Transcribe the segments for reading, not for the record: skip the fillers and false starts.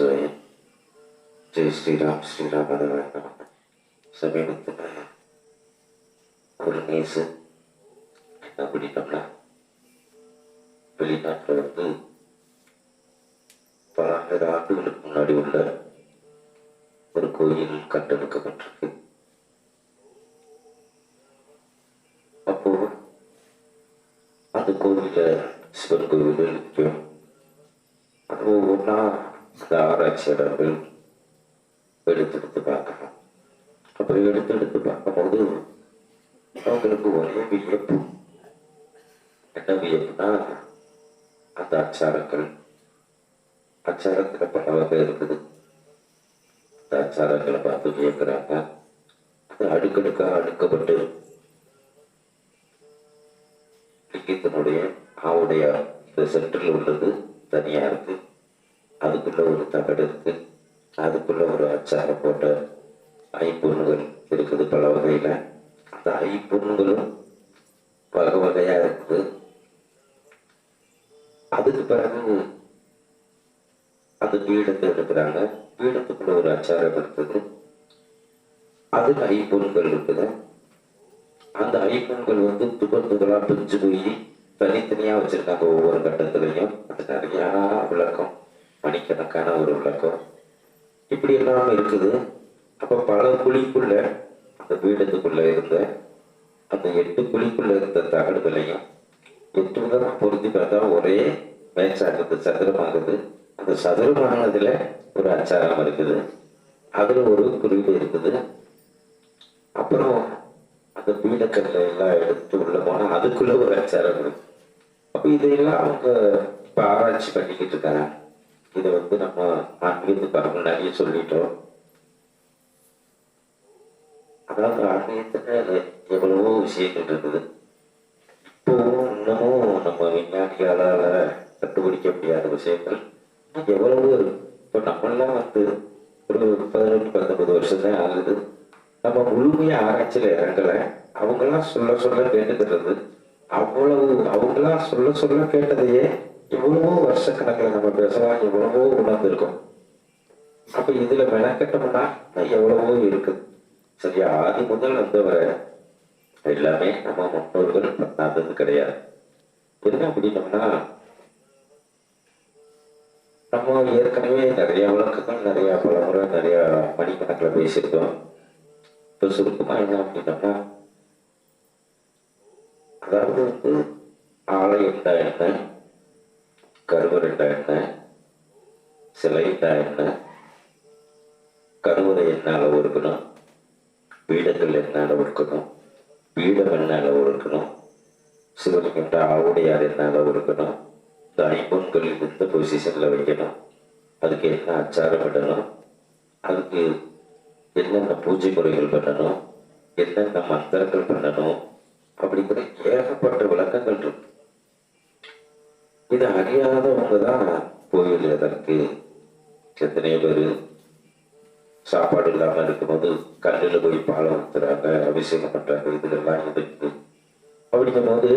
நமச்சிவாய. ஜெய் ஸ்ரீராம். ஸ்ரீராம் அதவாய. சமீபத்தில் ஒரு நேசு என்ன பண்ணிட்டோம்னா, வெளிநாட்டில் வந்து பல ஆயிரம் ஆண்டுகளுக்கு முன்னாடி உள்ள ஒரு கோயில் கட்டெடுக்கப்பட்டிருக்கு. அப்போ அந்த கோவில சிவன் கோவில் இருக்கும். அது ஒவ்வொன்றா அந்த ஆராய்ச்சியாளர்கள் எடுத்து பார்க்கணும். அப்படி எடுத்து பார்க்கும்போது அவங்களுக்கு ஒரே வியப்பு. என்ன வியப்புனா, அந்த அச்சாரத்துல பல வகை இருக்குது. அந்த அச்சாரங்களை பார்த்து வியக்கிறாங்க. அது அடுக்கப்பட்டு லிங்கத்தினுடைய ஆவுடைய இந்த சென்டரில் உள்ளது தனியா இருக்கு. அதுக்குள்ள ஒரு தகடு இருக்கு. அதுக்குள்ள ஒரு அச்சாரம் போட்ட ஐம்பொன்னுகள் இருக்குது பல வகையில. அந்த ஐம்பொன்னுகளும் பல வகையா இருக்குது. அதுக்கு பிறகு அந்த பீடத்தை எடுக்கிறாங்க. பீடத்துக்குள்ள ஒரு அச்சாரம் இருக்குது. அதுக்கு ஐம்பொன்கள் இருக்குது. அந்த ஐம்பொன்கள் வந்து துகளா பிரிஞ்சு போய் தனித்தனியா வச்சிருக்காங்க. ஒவ்வொரு கட்டத்திலையும் அது நிறைய விளக்கம், மணிக்கணக்கான ஒரு விளக்கம் இப்படி எல்லாமே இருக்குது. அப்ப பல குழிக்குள்ள அந்த பீடத்துக்குள்ள இருந்த அந்த 8 குழிக்குள்ள இருந்த தகடுகளையும் 8 விதமா பொருத்தி பார்த்தா ஒரே மேட்சாகுது, சதுரமாகுது. அந்த சதுரமானதுல ஒரு அச்சாரம் இருக்குது. அதுல ஒரு குறிப்பு இருக்குது. அப்புறம் அந்த பீடக்கல்ல எல்லாம் எடுத்து உள்ள போனா அதுக்குள்ள ஒரு அச்சாரம் இருக்கு. அப்ப இதையெல்லாம் அவங்க இப்ப ஆராய்ச்சி பண்ணிக்கிட்டு இருக்காங்க. இதை வந்து நம்ம ஆன்மீகத்துக்கு நிறைய சொல்லிட்டோம். அதாவது ஆன்மீகத்துல எவ்வளவோ விஷயங்கள் இருக்குது. இப்போ இன்னமும் நம்ம விஞ்ஞானிகளால கண்டுபிடிக்க முடியாத விஷயங்கள் எவ்வளவோ இருக்கு. இப்போ நம்மளாம் வந்து ஒரு 18-19 வருஷம் தான் ஆகுது. நம்ம முழுமையா ஆராய்ச்சியில இறங்கல. அவங்கெல்லாம் சொல்ல கேட்டுக்கிறது. அவ்வளவு அவங்கெல்லாம் சொல்ல கேட்டதையே எவ்வளவோ வருஷக்கணக்கில் நம்ம பேசலாம், எவ்வளவோ உணர்ந்திருக்கோம். அப்ப இதுல மெனக்கட்டோம்னா எவ்வளவோ இருக்குது. சரியா? ஆதி முதல் வந்தவரை எல்லாமே நம்ம முன்னோர்கள் பண்ணாதது கிடையாது. என்ன அப்படின்னோம்னா, நம்ம ஏற்கனவே நிறைய விளக்கங்கள் நிறைய பலமுறை நிறைய மணிக்கணக்கில் பேசியிருக்கோம். இப்போ சுருக்கமா என்ன அப்படின்னோம்னா, அதாவது வந்து ஆலை என்றா என்ன, கருவர் என்றா என்ன, சிலை என்றா என்ன, கருவறை என்ன அளவு இருக்கணும், பீடங்கள் என்ன அளவு இருக்கணும், பீடம் என்ன அளவு இருக்கணும், சிவலிங்கிட்ட ஆவுடையார் என்ன அளவு இருக்கணும், இந்த ஐம்பொன்கள் இந்த பொசிஷன்ல வைக்கணும், அதுக்கு என்ன அச்சாரம் விடணும், அதுக்கு என்னென்ன பூஜை முறைகள் பண்ணணும், என்னென்ன மந்திரங்கள் பண்ணணும், அப்படிங்கிற ஏகப்பட்ட விளக்கங்கள் இருக்கு. இதை அறியாதவங்க தான் கோயில் எதற்கு, எத்தனையோ பேர் சாப்பாடு இல்லாம இருக்கும்போது கல்லில் போய் பாலம் ஊத்துறாங்க, அபிஷேகம் பண்றாங்க. இதெல்லாம் இருக்கு. அப்படிங்கும் போது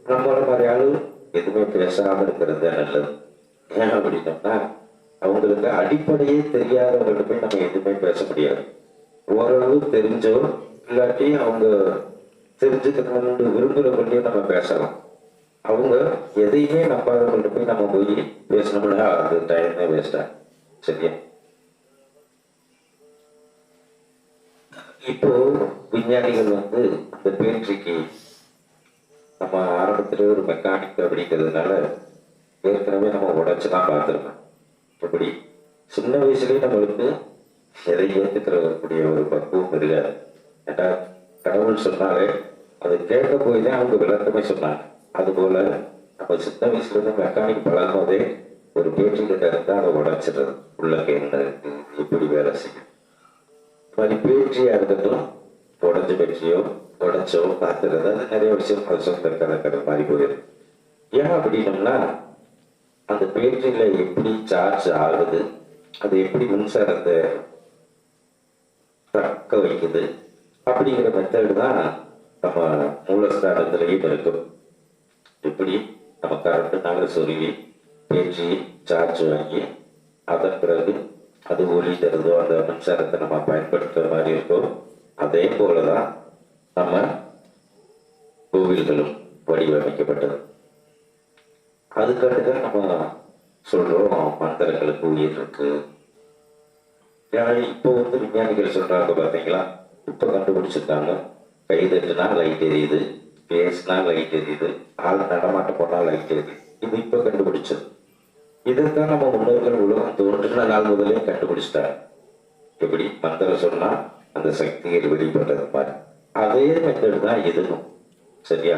நம்மள மாதிரி ஆளு எதுவுமே பேசாம இருக்கிறது நல்லது. ஏன் அப்படின்னோம்னா, அவங்களுக்கு அடிப்படையே தெரியாதவங்கள்ட்ட போய் நம்ம எதுவுமே பேச முடியாது. ஓரளவு தெரிஞ்சோ இல்லாட்டி அவங்க தெரிஞ்சுக்கணும்னு விரும்புகிறவங்களையும் நம்ம பேசலாம். அவங்க எதையுமே நம்பாதவங்கள்ட்ட போய் நம்ம போய் பேசணும்னா அது டைமே வேஸ்டா. சரியா? இப்போ விஞ்ஞானிகள் வந்து இந்த பேட்டரிக்கு நம்ம ஆரம்பத்துல ஒரு மெக்கானிக் அப்படிங்கிறதுனால ஏற்கனவே நம்ம உடைச்சுதான் பார்த்துருக்கோம். இப்படி சின்ன வயசுலயே நம்மளுக்கு எதை ஏற்றுக்கிறக்கூடிய ஒரு பக்குவம் இருக்காது. ஏன்னா கடவுள் சொன்னாலே அதை கேட்க போய் தான் அவங்க விளக்கமே சொன்னாங்க. அதுபோல நம்ம சின்ன வயசுல இருந்து மெக்கானிக் பழகும் போதே ஒரு பேட்டரியில இருந்தா அதை உடைச்சிடுறது. உள்ள என்ன இருக்கு, எப்படி வேலை செய்யும். மாதிரி பேட்டரியா இருக்கட்டும், உடஞ்ச பேட்டரியோ உடைச்சோ பார்த்துறது, அது நிறைய விஷயம் கதை மாதிரி போயிடும். ஏன் அப்படின்னோம்னா, அந்த பேட்டரியில எப்படி சார்ஜ் ஆகுது, அது எப்படி மின்சாரத்தை தக்க வைக்குது அப்படிங்கிற மெத்தடு தான் நம்ம மூலஸ்தானத்திலையும் இருக்கும். இப்படி நம்ம கரண்ட்னால சொருவி பேட்டரி சார்ஜ் வாங்கி அதன் பிறகு அது ஒளி தருதோ, அந்த மின்சாரத்தை நம்ம பயன்படுத்துகிற மாதிரி இருக்கோ, அதே போலதான் நம்ம கோவில்களும் வடிவமைக்கப்பட்டது. அதுக்காகதான் நம்ம சொல்றோம் மந்திரங்களுக்கு உயிர் இருக்கு. ஏன்னா இப்போ விஞ்ஞானிகள் சொல்றாங்க பார்த்தீங்களா, இப்போ கண்டுபிடிச்சிருக்காங்க, கை தட்டுனா லைட் எரியுது, பேசினா லைட் எரியுது, ஆள் நடமாட்டம் போனால் லைட் எரியுது. இது இப்போ கண்டுபிடிச்சது. இதைத்தான் நம்ம முன்னோர்கள் உலகம் தோன்றின நாள் முதலே கண்டுபிடிச்சிட்டாங்க. எப்படி மந்திரம் சொன்னா அந்த சக்திகள் வெளிப்படுறது மாதிரி அதே மெத்தட் தான் இதுவும். சரியா?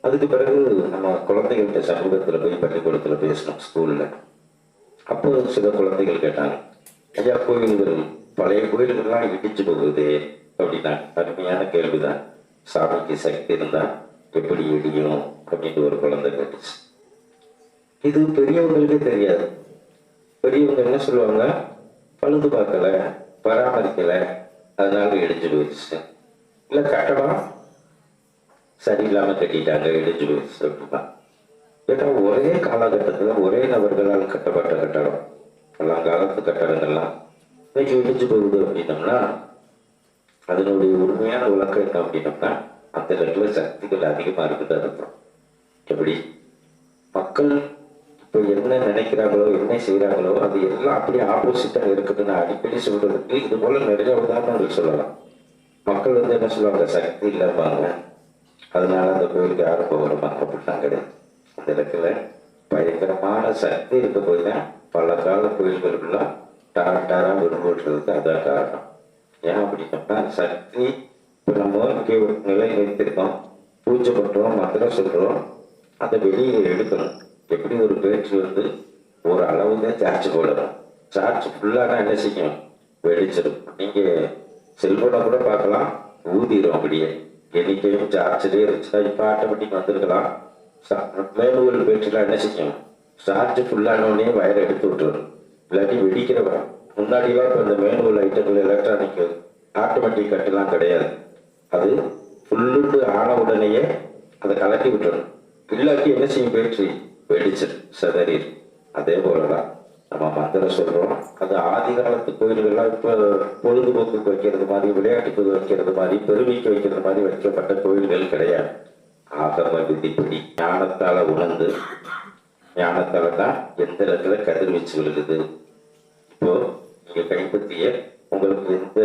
அதுக்கு பிறகு நம்ம குழந்தைகள்கிட்ட சமூகத்தில் போய் பள்ளிக்கூடத்தில் பேசணும் ஸ்கூல்ல. அப்போ சில குழந்தைகள் கேட்டாங்க, ஐயா கோயில்கள் பழைய கோயில்கள்லாம் இடிச்சு போகுது அப்படின்னா. அருமையான கேள்விதான். சாமிக்கு சக்தி இருந்தா எப்படி இடியும் அப்படின்னு ஒரு குழந்தை கேட்டுச்சு. இது பெரியவங்களுக்கே தெரியாது. பெரியவங்க என்ன சொல்லுவாங்க, பழுது பார்க்கல, பராமரிக்கல, அதனால இடிஞ்சு போயிடுச்சு. இல்லை கட்டடம் சரியில்லாம கட்டிட்டாங்க, இடிஞ்சு போயிடுச்சு அப்படின்னா. ஏன்னா ஒரே காலகட்டத்தில் ஒரே நபர்களால் கட்டப்பட்ட கட்டடம், பழங்காலத்து கட்டடங்கள்லாம் இன்னைக்கு இடிஞ்சு போகுது அப்படின்னம்னா அதனுடைய உண்மையான விளக்கம் என்ன அப்படின்னம்னா, அந்த இடத்துல சக்திகள் அதிகமாக இருக்குது அர்த்தம். எப்படி மக்கள் இப்போ என்ன நினைக்கிறாங்களோ என்ன செய்யறாங்களோ அது எல்லாம் அப்படியே ஆப்போசிட்டா இருக்குதுன்னு அடிக்கடி சொல்றதுக்கு இது போல நிறைய உதாரணங்கள் சொல்லலாம். மக்கள் என்ன சொல்லுவாங்க, சக்தி இல்லைப்பாங்க, அதனால அந்த கோயிலுக்கு யாரும் போகணுமாங்க அப்படிலாம் கிடையாது. அந்த இடத்துல பயங்கரமான சக்தி இருக்க போய் தான் பல கால கோயில்களுக்குலாம் டாரா விரும்புறதுக்கு அதான் காரணம். ஏன் அப்படின்னா சக்தி இப்போ நம்ம இங்கே ஒரு நிலை வைத்திருக்கோம், பூஜை பண்றோம், மந்திரம் சொல்றோம், அதை வெளியே எடுக்கணும். எப்படி ஒரு பேச்சு ஒரு அளவு தான் சார்ஜ் போடணும். சார்ஜ் ஃபுல்லானா என்ன செய்யும், வெடிச்சிடும். நீங்க செல்போனை கூட பார்க்கலாம், ஊதிடும் அப்படியே. எண்ணிக்கையும் சார்ஜ்லேயே இருந்துச்சா இப்போ ஆட்டோமேட்டிக் வந்திருக்கலாம். மேனுவல் பேட்டரிலாம் என்ன செய்யும், சார்ஜ் ஃபுல்லானோடனே வயர் எடுத்து விட்டுரும், இல்லாட்டி வெடிக்கிறவன். முன்னாடிலாம் இப்போ இந்த மேனுவல் ஐட்டங்கள் எலக்ட்ரானிக் ஆட்டோமேட்டிக் கட்டெல்லாம் கிடையாது. அது ஃபுல்லுண்டு ஆன உடனேயே அதை கலட்டி விட்டுரும், இல்லாட்டி என்ன செய்யும், பேட்டரி வெடிச்சிடும், சிதறிடும். அதே போலதான் நம்ம மந்திரம் சொல்றோம். அது ஆதி காலத்து கோயில்கள்லாம் இப்போ பொழுதுபோக்குக்கு வைக்கிறது மாதிரி, விளையாட்டுக்கு வைக்கிறது மாதிரி, பெருமைக்கு வைக்கிறது மாதிரி வைக்கப்பட்ட கோயில்கள் கிடையாது. ஆகம விதிப்படி ஞானத்தால உணர்ந்து, ஞானத்தால தான் எந்த இடத்துல கதிர்வீச்சு விழுகுது. இப்போ நீங்க கைப்பற்றிய உங்களுக்கு எந்த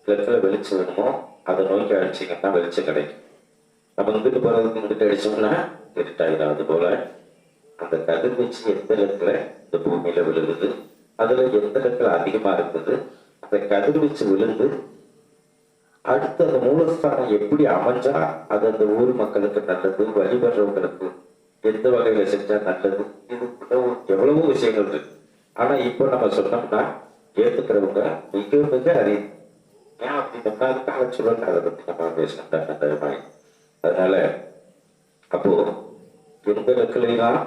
இடத்துல வெளிச்சம் வேணுமோ அதை நோக்கி அடிச்சிங்கன்னா வெளிச்சம் கிடைக்கும். நம்ம இங்கிட்டு போறதுக்கு இங்கிட்டு அடிச்சோம்னா இருட்டாயிடும். அது போல அந்த கதிர்வீச்சு எந்த இடத்துல இந்த பூமியில விழுகுது, அதுல எந்த இடத்துல அதிகமா இருக்குது, அந்த கதிர்வீச்சு விழுந்து அடுத்து அந்த மூலஸ்தானம் எப்படி அமைஞ்சா அது அந்த ஊர் மக்களுக்கு நல்லது, வழிபடுறவங்களுக்கு எந்த வகையில செஞ்சா நல்லது, இது எவ்வளவோ விஷயங்கள் இருக்கு. ஆனா இப்போ நம்ம சொன்னோம்னா ஏத்துக்கிறவங்க மிக மிக அறிவு. ஏன் அப்படின்னா அதுக்காக சொல்லணும், அதை பத்தி நம்ம பேசணும். அதனால அப்போ எந்த இடத்துலாம்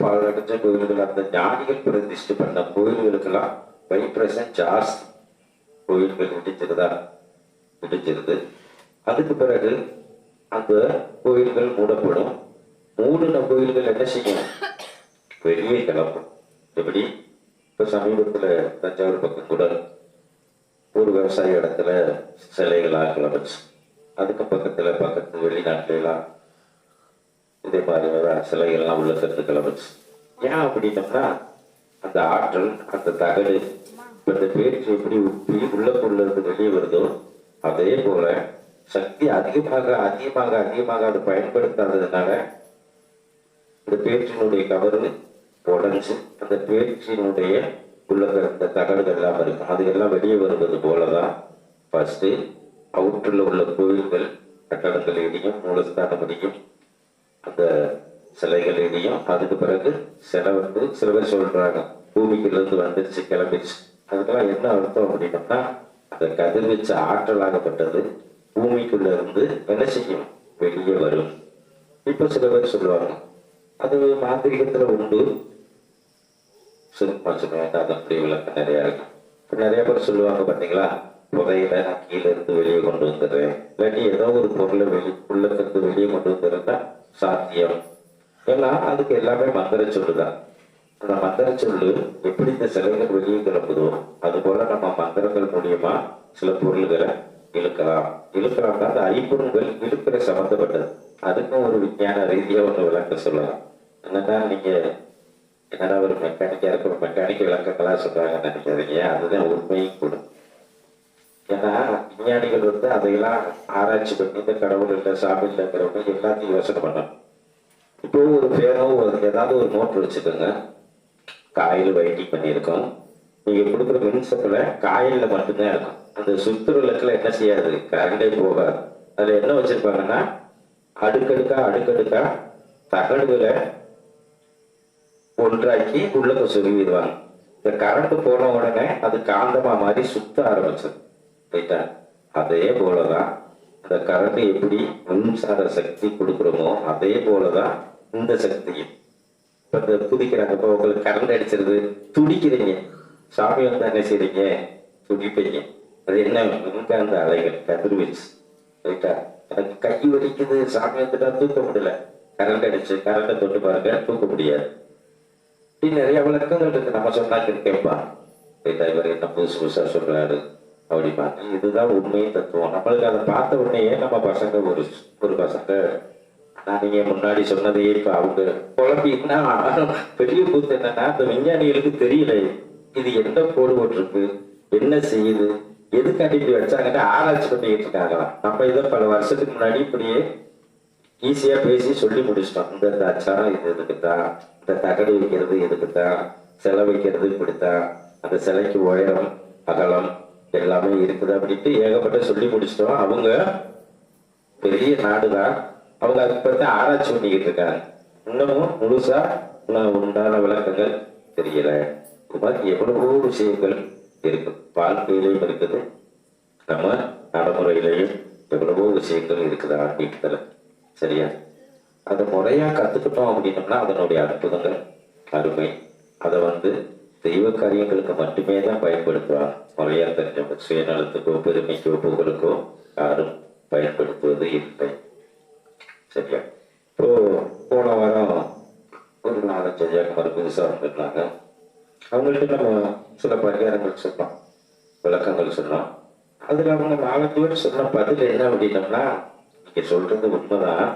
பலடைஞ்ச கோயில்கள், அந்த ஞானிகள் பிரதிஷ்டை பண்ண கோயில்களுக்கெல்லாம் வைப்ரேஷன் ஜாஸ்தி. கோயில்கள் இடிச்சிருது. அதுக்கு பிறகு அந்த கோயில்கள் மூடப்படும். மூடின கோயில்கள் என்ன செய்யும், வெளியே கிளம்பும். எப்படி இப்ப சமீபத்துல தஞ்சாவூர் பக்கம் கூட ஒரு விவசாய இடத்துல சிலைகளாக கிளம்பிச்சு. அதுக்கு பக்கத்து வெளிநாட்டுலாம் இதே மாதிரி சிலைகள்லாம் உள்ள கருத்து கிளம்பிச்சு. ஏன் அப்படின்னம்னா அந்த ஆற்றல், அந்த தகடு, இந்த பேச்சு எப்படி உப்பி உள்ளக்குள்ள இருந்து வெளியே வருதோ அதே போல சக்தி அதிகமாக அதை பயன்படுத்தாததுனால இந்த பேச்சினுடைய கவரு உடஞ்சு அந்த பேச்சினுடைய உள்ள இந்த தகடுகள் எல்லாம் இருக்கும், அது எல்லாம் வெளியே வருவது போலதான் ஃபர்ஸ்ட் அவுட்டர்ல உள்ள கோயில்கள் கட்டடங்கள் இடியும், மூலஸ்தானம் இடியும், அந்த சிலைகள் இடியும். அதுக்கு பிறகு சில பேர் சொல்றாங்க பூமிக்குள்ள இருந்து வந்துருச்சு, கிளம்பிடுச்சு. அதுக்கெல்லாம் என்ன அர்த்தம் அப்படின்னம்னா அந்த கதிர்வீச்சு ஆற்றலாகப்பட்டது பூமிக்குள்ள இருந்து என்ன செய்யும், வெளியே வரும். இப்ப சில பேர் சொல்லுவாங்க அது மாந்திரிகத்துல உண்டு, அதனுடைய விளக்கம் நிறைய இருக்கு. நிறைய பேர் சொல்லுவாங்க பாத்தீங்களா, புதையில நான் கீழே இருந்து வெளியே கொண்டு வந்துடுறேன், இல்லாட்டி ஏதோ ஒரு பொருளை உள்ளத்திலிருந்து வெளியே கொண்டு வந்துருந்தா சாத்தியம். ஏன்னா அதுக்கு எல்லாமே மந்திர சொல்லுதான். அந்த மந்திர சொல்லு எப்படி இந்த சிலைகள் வெளியே கிளப்புதோ அது போல நம்ம மந்திரங்கள் மூலியமா சில பொருள்களை இழுக்கலாம் தான் அந்த ஐம்பொருள்கள் இழுக்கிற சம்மந்தப்பட்டது. அதுக்கும் ஒரு விஞ்ஞான ரீதியா ஒன்று விளக்க சொல்லலாம். என்னன்னா நீங்க என்னன்னா ஒரு மெக்கானிக்கா இருக்க ஒரு மெக்கானிக் விளக்கங்களா சொல்றாங்கன்னு நினைக்காதீங்க, அதுதான் உண்மையும் கூட. ஏன்னா விஞ்ஞானிகள் அதையெல்லாம் ஆராய்ச்சி பண்ணி இந்த கடவுள் இல்லை சாமி இல்லைங்கிறவங்க எல்லாத்தையும் யோசனை பண்ணணும். இப்போ ஒரு பேரோ ஏதாவது ஒரு மோட்டர் வச்சுக்கோங்க, காயில் வைண்டிங் பண்ணியிருக்கோம். நீங்க கொடுக்குற மின்சத்துல காயில்ல மட்டும்தான் இருக்கும். அந்த சுற்றுலத்துல என்ன செய்யாது, கரண்டே போகாது. அதுல என்ன வச்சிருப்பாங்கன்னா அடுக்கடுக்கா தகடுகளை ஒன்றாக்கி உள்ளக்க சொருவிடுவாங்க. இந்த கரண்ட் போன உடனே அது காந்தமா மாதிரி சுத்த ஆரம்பிச்சது. ரைட்டா? அதே போலதான் இந்த கரண்ட் எப்படி மின்சார சக்தி கொடுக்குறோமோ அதே போலதான் இந்த சக்தியும். இப்ப இந்த துடிக்கிறாங்க, இப்போ உங்களுக்கு கரண்ட் அடிச்சிருது, துடிக்கிறீங்க, சாமி என்ன செய்றீங்க, துடிப்பீங்க. அது என்ன, மின்காந்த அலைகள், கதிர்வீச்சு. ரைட்டா? எனக்கு கை வலிக்குது, சாமி தூக்க முடியல, கரண்ட் அடிச்சு கரண்டை தொட்டு பாருங்க, தூக்க முடியாது. இப்படி நிறைய விளக்கங்கள் இருக்கு. நம்ம சொன்னா கேட்பான், ரைட்டா, இவர் என்ன புதுசா சொல்றாரு அப்படிப்பாங்க. இதுதான் உண்மையும் தத்துவம். நம்மளுக்கு அதை பார்த்த உடனேயே நம்ம பசங்க ஒரு பசங்க நீங்க முன்னாடி சொன்னதையே இப்ப அவங்க குழம்பின்னா பெரிய கூத்து என்னன்னா, அந்த விஞ்ஞானிகளுக்கு தெரியல இது என்ன கோடு போட்டிருக்கு, என்ன செய்யுது, எதுக்காண்டி இப்படி வச்சாங்கன்னா ஆராய்ச்சி பண்ணிட்டு இருக்காங்களாம். நம்ம இதை பல வருஷத்துக்கு முன்னாடி இப்படியே ஈஸியா பேசி சொல்லி முடிச்சிட்டோம். இந்த அச்சாரம் இது இதுக்குத்தான், இந்த தகடு வைக்கிறது இதுக்குத்தான், சிலை வைக்கிறது இப்படித்தான், அந்த சிலைக்கு உயரம் அகலம் எல்லாமே இருக்குது அப்படின்ட்டு ஏகப்பட்ட சொல்லி முடிச்சிட்டோம். அவங்க பெரிய நாடுதான், அவங்க அதை பத்தி ஆராய்ச்சி பண்ணிக்கிட்டு இருக்காங்க. இன்னமும் முழுசா உண்டான விளக்கங்கள் தெரியல. இது மாதிரி எவ்வளவோ விஷயங்கள் இருக்கு, வாழ்க்கையிலையும் இருக்குது, நம்ம நடைமுறையிலையும் எவ்வளவோ விஷயங்கள் இருக்குது ஆன்மீகத்துல. சரியா? அதை முறையா கத்துக்கிட்டோம் அப்படின்னோம்னா அதனுடைய அற்புதங்கள் அருமை. அதை தெய்வ காரியங்களுக்கு மட்டுமே தான் பயன்படுத்துவாங்க. முறையா தெரிஞ்சவங்க சுயநலத்துக்கோ பெருமைக்கோ புகழுக்கோ யாரும் பயன்படுத்துவது இல்லை. சரியா? இப்போ போன வாரம் ஒரு 4-5 ஐயாக்குமார் புதுசாக வந்துருந்தாங்க. அவங்கள்ட்ட நம்ம சில பரிகாரங்கள் சொன்னோம், விளக்கங்கள் சொன்னோம். அதுல அவங்க 4-5 பேர் சொன்ன பதில் என்ன அப்படின்னம்னா, நீங்க சொல்றது உண்மைதான்,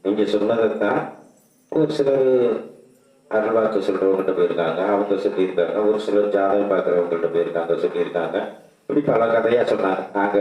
நீங்க சொன்னதைத்தான் ஒரு சிலர் அருள்வாக்கு சொல்றவங்கள்ட்ட போயிருக்காங்க, அவங்க சொல்லியிருக்காங்க. ஒரு சிலர் ஜாதகம் பார்க்குறவங்கள்ட்ட போயிருக்காங்க, சொல்லியிருக்காங்க. இப்படி பல கதையா சொன்னாங்க. நாங்க